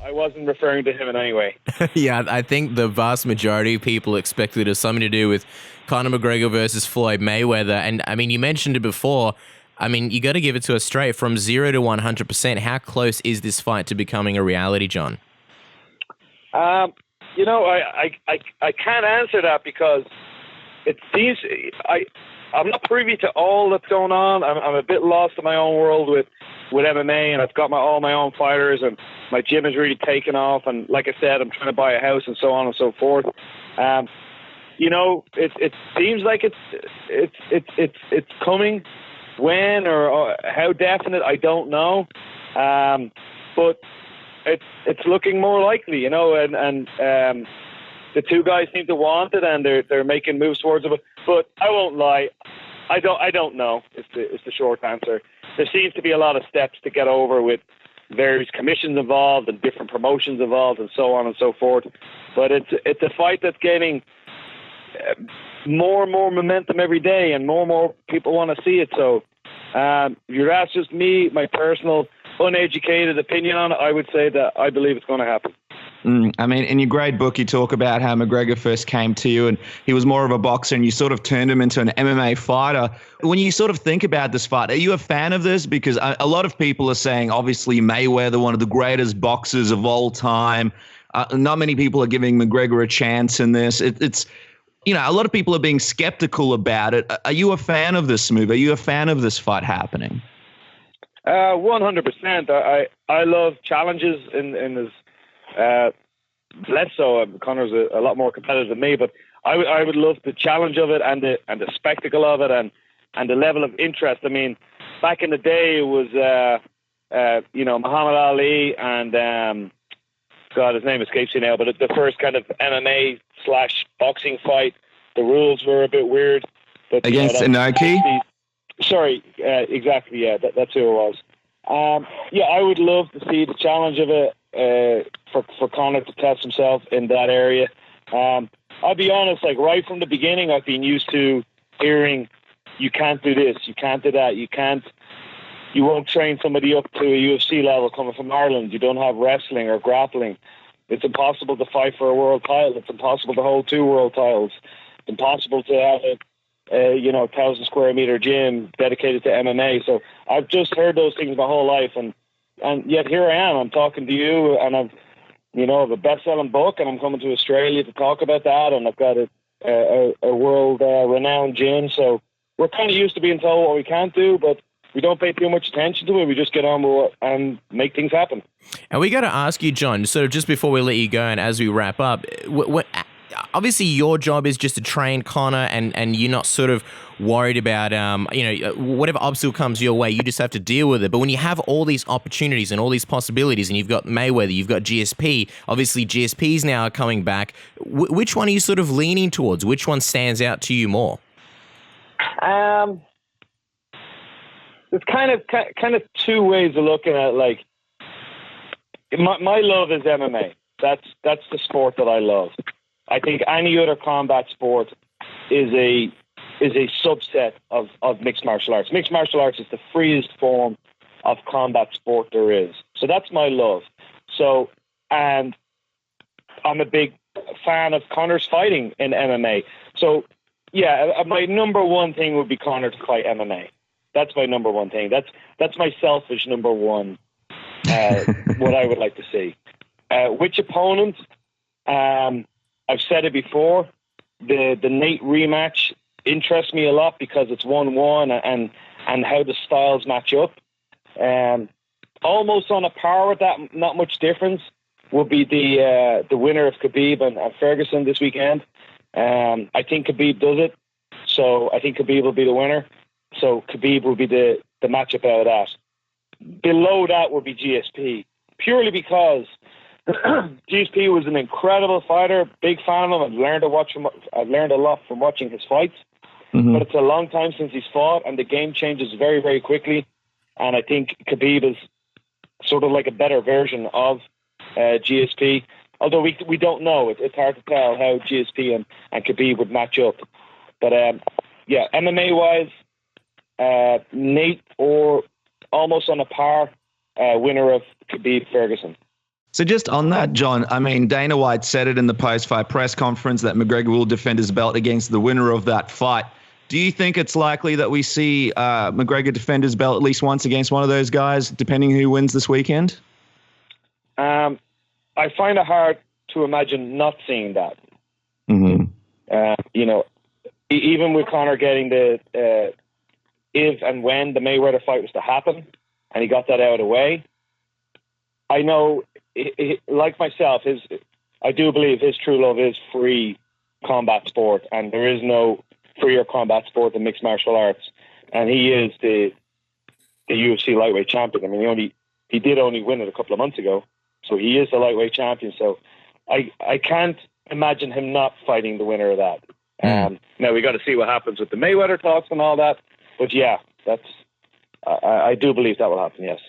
I wasn't referring to him in any way. Yeah, I think the vast majority of people expected it has something to do with Conor McGregor versus Floyd Mayweather. And I mean, you mentioned it before. I mean, you got to give it to us straight from 0 to 100%. How close is this fight to becoming a reality, John? You know, I can't answer that because it seems I'm not privy to all that's going on. I'm a bit lost in my own world with MMA, and I've got all my own fighters, and my gym is really taken off. And like I said, I'm trying to buy a house and so on and so forth. You know, it seems like it's coming. When or how definite, I don't know. But it's looking more likely, you know, and the two guys seem to want it, and they're making moves towards it. But I won't lie, I don't know. Is the short answer. There seems to be a lot of steps to get over with various commissions involved and different promotions involved and so on and so forth. But it's a fight that's gaining more and more momentum every day, and more people want to see it. So if you're asked just me, my personal uneducated opinion on it, I would say that I believe it's going to happen. I mean, in your great book, you talk about how McGregor first came to you and he was more of a boxer and you sort of turned him into an MMA fighter. When you sort of think about this fight, are you a fan of this? Because a lot of people are saying, obviously, Mayweather, one of the greatest boxers of all time. Not many people are giving McGregor a chance in this. It's you know, a lot of people are being skeptical about it. Are you a fan of this move? Are you a fan of this fight happening? 100%. I love challenges in this. Less so. Conor's a lot more competitive than me, but I would love the challenge of it and the spectacle of it and the level of interest. I mean, back in the day, it was you know, Muhammad Ali and God, his name escapes me now, but the first kind of MMA/boxing fight. The rules were a bit weird. But, against Inoki? Sorry, exactly. Yeah, that's who it was. Yeah, I would love to see the challenge of it for Conor to test himself in that area. I'll be honest, like right from the beginning, I've been used to hearing, you can't do this, you can't do that, you won't train somebody up to a UFC level coming from Ireland. You don't have wrestling or grappling. It's impossible to fight for a world title. It's impossible to hold 2 world titles. It's impossible to have a 1,000 square meter gym dedicated to MMA. So I've just heard those things my whole life, and yet here I am. I'm talking to you, and I've a best-selling book, and I'm coming to Australia to talk about that, and I've got a world renowned gym. So we're kind of used to being told what we can't do, but we don't pay too much attention to it. We just get on with it and make things happen. And we got to ask you, John, sort of just before we let you go and as we wrap up, obviously your job is just to train Conor, and you're not sort of worried about, whatever obstacle comes your way, you just have to deal with it. But when you have all these opportunities and all these possibilities, and you've got Mayweather, you've got GSP, obviously GSP's now coming back, which one are you sort of leaning towards? Which one stands out to you more? There's kind of two ways of looking at it. Like, my love is MMA. That's the sport that I love. I think any other combat sport is a subset of mixed martial arts. Mixed martial arts is the freest form of combat sport there is. So that's my love. So, and I'm a big fan of Conor's fighting in MMA. So, yeah, my number one thing would be Conor to fight MMA. That's my number one thing. That's my selfish number one, what I would like to see. Which opponent? I've said it before. The Nate rematch interests me a lot because it's 1-1 and how the styles match up. Almost on a par with that, not much difference, would be the winner of Khabib and Ferguson this weekend. I think Khabib does it, so I think Khabib will be the winner. So Khabib will be the matchup out of that. Below that would be GSP, purely because GSP was an incredible fighter, big fan of him. I've learned a lot from watching his fights. Mm-hmm. But it's a long time since he's fought, and the game changes very, very quickly. And I think Khabib is sort of like a better version of GSP. Although we don't know. It's hard to tell how GSP and Khabib would match up. But yeah, MMA-wise, Nate or almost on a par, winner of Khabib Ferguson. So just on that, John, I mean, Dana White said it in the post-fight press conference that McGregor will defend his belt against the winner of that fight. Do you think it's likely that we see McGregor defend his belt at least once against one of those guys, depending who wins this weekend? I find it hard to imagine not seeing that. You know, even with Conor getting the if and when the Mayweather fight was to happen, and he got that out of the way, I know, like myself, I do believe his true love is free combat sport, and there is no freer combat sport than mixed martial arts. And he is the UFC lightweight champion. I mean, he did only win it a couple of months ago, so he is the lightweight champion. So I can't imagine him not fighting the winner of that. Now we got to see what happens with the Mayweather talks and all that, but yeah, I do believe that will happen. Yes.